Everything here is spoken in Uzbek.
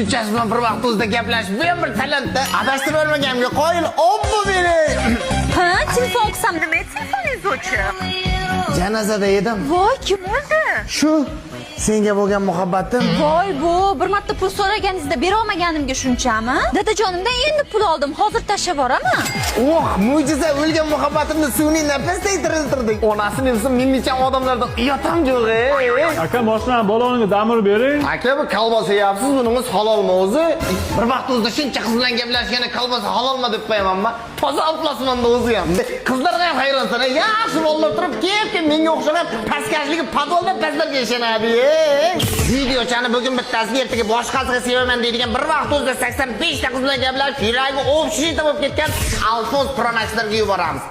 Uchasi bilan bir vaqt o'zida gaplashib, bu ham bir talantda. Adashtirib bermaganimga qoyil, obbo meni. Ha, telefon qilsam nima telefoningiz o'chib? Janozada edim. Voy, kim o'ldi? Shu senga bo'lgan muhabbatim. Voy, bu bir marta pul so'raganingizda bera olmaganimga shunchami? Dadajonimdan endi pul oldim, hozir tashlab boraman. Oh, mo'jiza, o'lgan muhabbatimni sun'iy nafasday tiriltirdik. Onasini bilsin, men odamlardan uyatam yo'q. Aka, boshdan baloniga damir bering. Aka, bu kolbasa yeyapsiz, buningiz halolmi o'zi? Bir vaqt o'zida shuncha qiz bilan gaplashganda kolbasa halolmi deb qo'yamanmi? Toza aflasmanda o'zi ham. Qizlarga ham hayronsan, yaxshi bolalar turib, kelib menga o'xshagan pastkashligi podolda pastlarga ishonadi. Videochani bugun bittasiga, ertaga boshqasiga sevaman deydigan bir vaqt o'zida 85 ta qiz bilan gaplashib, yuragi o'pishib bo'lib ketgan Alfons Pro Max'larga yuboramiz.